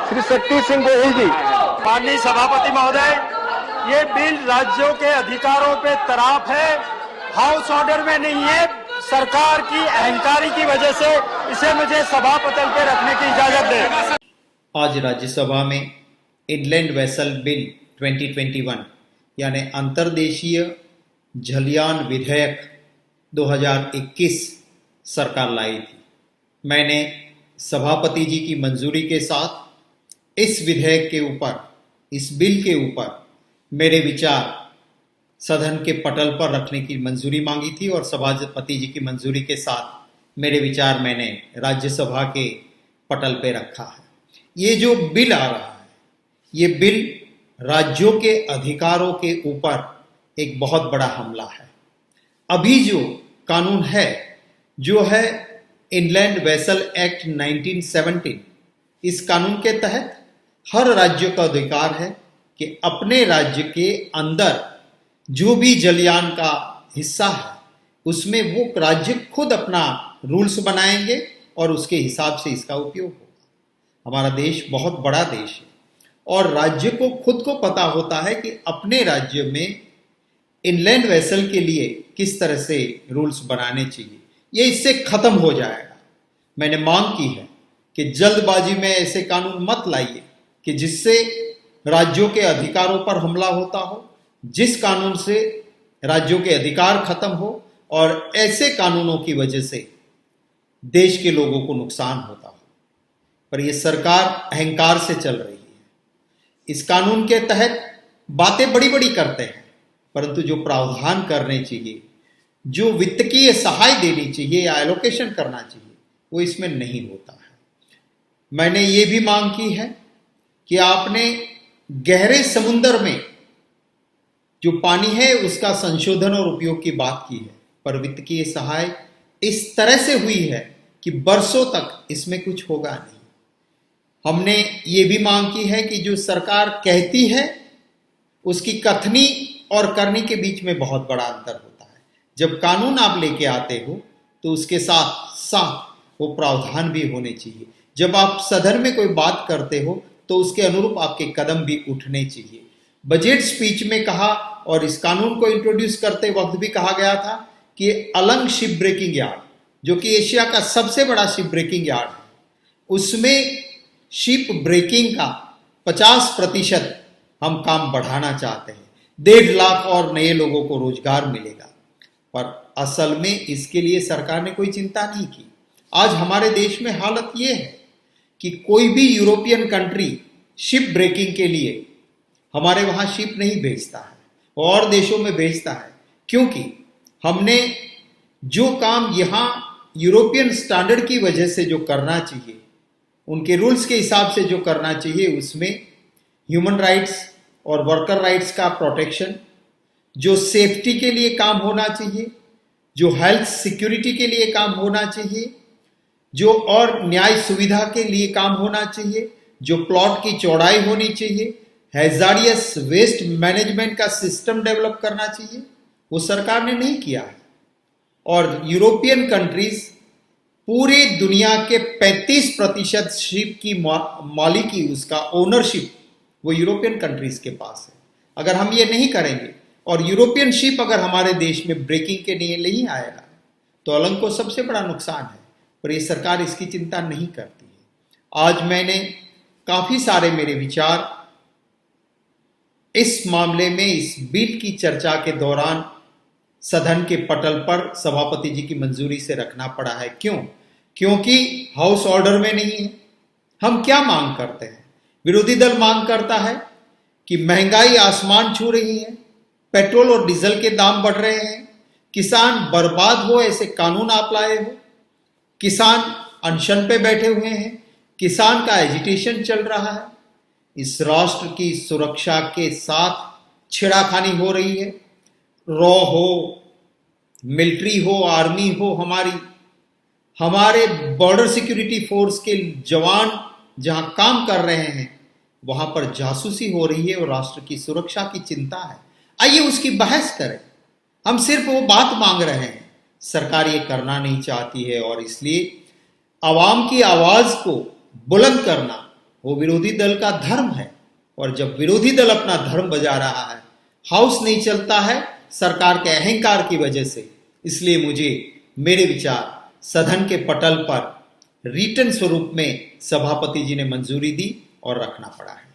श्री शक्ति सिंह गोहिल जी। माननीय सभापति महोदय, ये बिल राज्यों के अधिकारों पे तराप है, हाउस ऑर्डर में नहीं है। सरकार की अहंकारी की वजह से इसे मुझे सभापटल पे रखने की इजाजत दे। आज राज्यसभा में इनलैंड वेसल बिल 2021 यानी अंतर्देशीय जलयान विधेयक 2021 सरकार लाई थी। मैंने सभापति जी की मंजूरी के साथ इस विधेयक के ऊपर, इस बिल के ऊपर मेरे विचार सदन के पटल पर रखने की मंजूरी मांगी थी और सभापति जी की मंजूरी के साथ मेरे विचार मैंने राज्यसभा के पटल पे रखा है। ये जो बिल आ रहा है, ये बिल राज्यों के अधिकारों के ऊपर एक बहुत बड़ा हमला है। अभी जो कानून है, जो है इनलैंड वेसल एक्ट 1917, इस कानून के तहत हर राज्य का अधिकार है कि अपने राज्य के अंदर जो भी जलयान का हिस्सा है उसमें वो राज्य खुद अपना रूल्स बनाएंगे और उसके हिसाब से इसका उपयोग होगा। हमारा देश बहुत बड़ा देश है और राज्य को खुद को पता होता है कि अपने राज्य में इनलैंड वेसल के लिए किस तरह से रूल्स बनाने चाहिए। ये इससे खत्म हो जाएगा। मैंने मांग की है कि जल्दबाजी में ऐसे कानून मत लाइए कि जिससे राज्यों के अधिकारों पर हमला होता हो, जिस कानून से राज्यों के अधिकार खत्म हो और ऐसे कानूनों की वजह से देश के लोगों को नुकसान होता हो। पर यह सरकार अहंकार से चल रही है। इस कानून के तहत बातें बड़ी बड़ी करते हैं, परंतु जो प्रावधान करने चाहिए, जो वित्तीय सहाय देनी चाहिए या एलोकेशन करना चाहिए, वो इसमें नहीं होता है। मैंने ये भी मांग की है कि आपने गहरे समुद्र में जो पानी है उसका संशोधन और उपयोग की बात की है, पर वित्तीय सहाय इस तरह से हुई है कि बरसों तक इसमें कुछ होगा नहीं। हमने ये भी मांग की है कि जो सरकार कहती है उसकी कथनी और करनी के बीच में बहुत बड़ा अंतर होता है। जब कानून आप लेके आते हो तो उसके साथ साथ वो प्रावधान भी होने चाहिए। जब आप सदन में कोई बात करते हो तो उसके अनुरूप आपके कदम भी उठने चाहिए। बजट स्पीच में कहा और इस कानून को इंट्रोड्यूस करते वक्त भी कहा गया था कि अलंग शिप ब्रेकिंग यार्ड, जो कि एशिया का सबसे बड़ा शिप ब्रेकिंग यार्ड है, उसमें शिप ब्रेकिंग का 50% हम काम बढ़ाना चाहते हैं। 1.5 लाख और नए लोगों को रोजगार मिलेगा। पर असल में इसके लिए सरकार ने कोई चिंता नहीं की। आज हमारे देश में हालत यह है कि कोई भी यूरोपियन कंट्री शिप ब्रेकिंग के लिए हमारे वहां शिप नहीं भेजता है और देशों में भेजता है, क्योंकि हमने जो काम यहां यूरोपियन स्टैंडर्ड की वजह से जो करना चाहिए, उनके रूल्स के हिसाब से जो करना चाहिए, उसमें ह्यूमन राइट्स और वर्कर राइट्स का प्रोटेक्शन, जो सेफ्टी के लिए काम होना चाहिए, जो हेल्थ सिक्योरिटी के लिए काम होना चाहिए, जो और न्याय सुविधा के लिए काम होना चाहिए, जो प्लॉट की चौड़ाई होनी चाहिए, हैजार्डियस वेस्ट मैनेजमेंट का सिस्टम डेवलप करना चाहिए, वो सरकार ने नहीं किया है। और यूरोपियन कंट्रीज पूरे दुनिया के 35% शिप की मालिकी, उसका ओनरशिप वो यूरोपियन कंट्रीज के पास है। अगर हम ये नहीं करेंगे और यूरोपियन शिप अगर हमारे देश में ब्रेकिंग के लिए नहीं आएगा तो अलंग को सबसे बड़ा नुकसान है, पर ये सरकार इसकी चिंता नहीं करती है। आज मैंने काफी सारे मेरे विचार इस मामले में, इस बिल की चर्चा के दौरान सदन के पटल पर सभापति जी की मंजूरी से रखना पड़ा है। क्यों? क्योंकि हाउस ऑर्डर में नहीं है। हम क्या मांग करते हैं? विरोधी दल मांग करता है कि महंगाई आसमान छू रही है, पेट्रोल और डीजल के दाम बढ़ रहे हैं, किसान बर्बाद हो ऐसे कानून आप लाए हो, किसान अनशन पे बैठे हुए हैं, किसान का एजिटेशन चल रहा है, इस राष्ट्र की सुरक्षा के साथ छेड़खानी हो रही है। रॉ हो, मिलिट्री हो, आर्मी हो, हमारे बॉर्डर सिक्योरिटी फोर्स के जवान जहां काम कर रहे हैं वहां पर जासूसी हो रही है और राष्ट्र की सुरक्षा की चिंता है। आइए उसकी बहस करें। हम सिर्फ वो बात मांग रहे हैं, सरकार ये करना नहीं चाहती है और इसलिए आवाम की आवाज को बुलंद करना वो विरोधी दल का धर्म है, और जब विरोधी दल अपना धर्म बजा रहा है, हाउस नहीं चलता है सरकार के अहंकार की वजह से, इसलिए मुझे मेरे विचार सदन के पटल पर रिटन स्वरूप में सभापति जी ने मंजूरी दी और रखना पड़ा है।